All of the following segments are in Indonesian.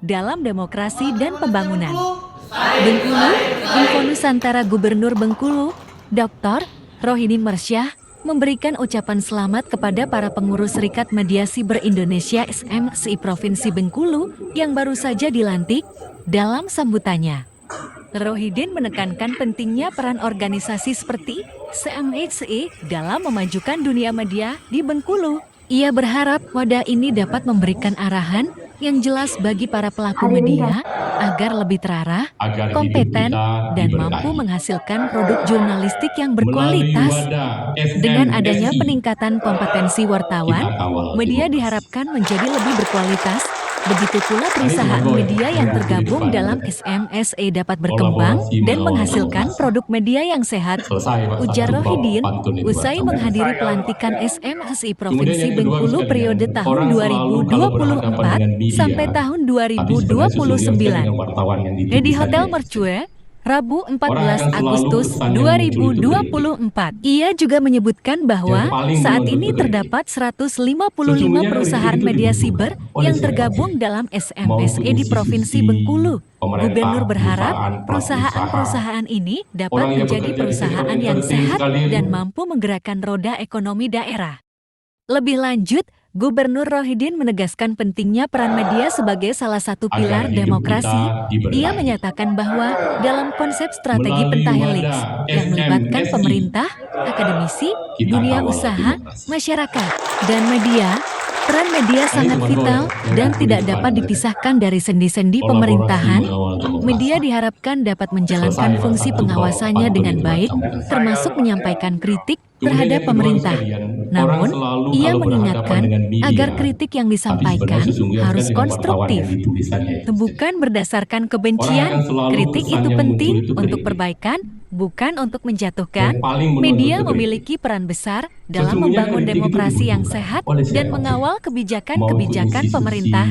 dalam demokrasi dan pembangunan. Bengkulu, Info Nusantara Gubernur Bengkulu, Dr. Rohidin Mersyah, memberikan ucapan selamat kepada para pengurus Serikat Media Siber Indonesia SMSI Provinsi Bengkulu yang baru saja dilantik. Dalam sambutannya, Rohidin menekankan pentingnya peran organisasi seperti SMSI dalam memajukan dunia media di Bengkulu. Ia berharap wadah ini dapat memberikan arahan yang jelas bagi para pelaku media agar lebih terarah, kompeten, dan mampu menghasilkan produk jurnalistik yang berkualitas. Dengan adanya peningkatan kompetensi wartawan, media diharapkan menjadi lebih berkualitas. Begitu pula perusahaan media yang tergabung dalam SMSI dapat berkembang dan menghasilkan produk media yang sehat, ujar Rohidin, usai menghadiri pelantikan SMSI Provinsi Bengkulu periode tahun 2024 sampai tahun 2029. Di Hotel Mercue, Rabu 14 Agustus 2024. Ia juga menyebutkan bahwa saat ini terdapat 155 perusahaan media siber yang tergabung dalam SMSI di Provinsi Bengkulu. Gubernur berharap perusahaan-perusahaan ini dapat menjadi perusahaan yang sehat dan mampu menggerakkan roda ekonomi daerah. Lebih lanjut, Gubernur Rohidin menegaskan pentingnya peran media sebagai salah satu pilar demokrasi. Ia menyatakan bahwa dalam konsep strategi pentahelix yang melibatkan pemerintah, akademisi, dunia usaha, masyarakat, dan media, peran media sangat vital dan tidak dapat dipisahkan dari sendi-sendi pemerintahan. Media diharapkan dapat menjalankan fungsi pengawasannya dengan baik, termasuk menyampaikan kritik terhadap pemerintah. Namun, ia mengingatkan agar kritik yang disampaikan harus konstruktif, bukan berdasarkan kebencian. Kritik itu penting untuk perbaikan, bukan untuk menjatuhkan. Media memiliki peran besar dalam membangun demokrasi yang sehat dan mengawal kebijakan-kebijakan pemerintah.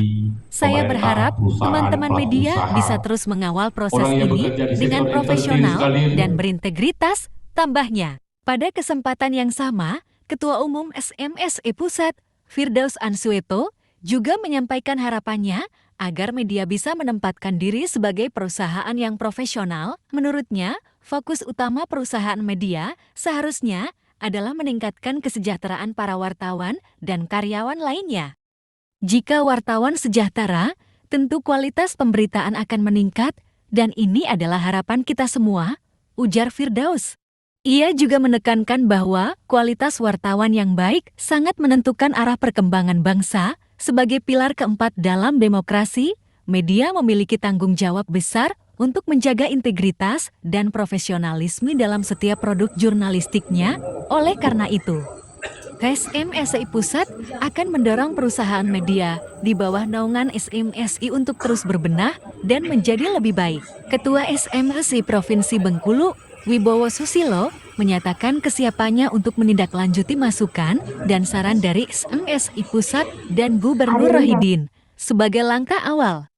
Saya berharap teman-teman media bisa terus mengawal proses ini dengan profesional dan berintegritas, tambahnya. Pada kesempatan yang sama, Ketua Umum SMSI Pusat, Firdaus Ansueto, juga menyampaikan harapannya agar media bisa menempatkan diri sebagai perusahaan yang profesional. Menurutnya, fokus utama perusahaan media seharusnya adalah meningkatkan kesejahteraan para wartawan dan karyawan lainnya. Jika wartawan sejahtera, tentu kualitas pemberitaan akan meningkat, dan ini adalah harapan kita semua, ujar Firdaus. Ia juga menekankan bahwa kualitas wartawan yang baik sangat menentukan arah perkembangan bangsa. Sebagai pilar keempat dalam demokrasi, media memiliki tanggung jawab besar untuk menjaga integritas dan profesionalisme dalam setiap produk jurnalistiknya. Oleh karena itu, SMSI Pusat akan mendorong perusahaan media di bawah naungan SMSI untuk terus berbenah dan menjadi lebih baik. Ketua SMSI Provinsi Bengkulu, Wibowo Susilo, menyatakan kesiapannya untuk menindaklanjuti masukan dan saran dari SMSI Pusat dan Gubernur Rohidin sebagai langkah awal.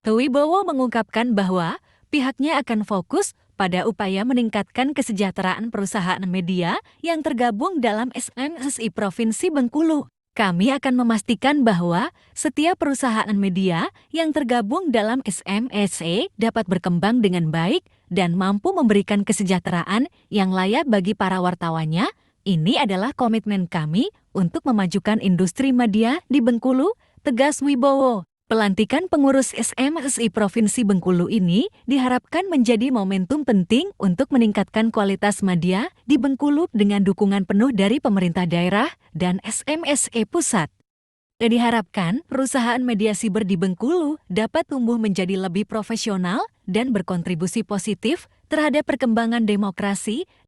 Wibowo mengungkapkan bahwa pihaknya akan fokus pada upaya meningkatkan kesejahteraan perusahaan media yang tergabung dalam SMSI Provinsi Bengkulu. Kami akan memastikan bahwa setiap perusahaan media yang tergabung dalam SMSI dapat berkembang dengan baik dan mampu memberikan kesejahteraan yang layak bagi para wartawannya. Ini adalah komitmen kami untuk memajukan industri media di Bengkulu, tegas Wibowo. Pelantikan pengurus SMSI Provinsi Bengkulu ini diharapkan menjadi momentum penting untuk meningkatkan kualitas media di Bengkulu dengan dukungan penuh dari pemerintah daerah dan SMSI Pusat. Diharapkan perusahaan media siber di Bengkulu dapat tumbuh menjadi lebih profesional dan berkontribusi positif terhadap perkembangan demokrasi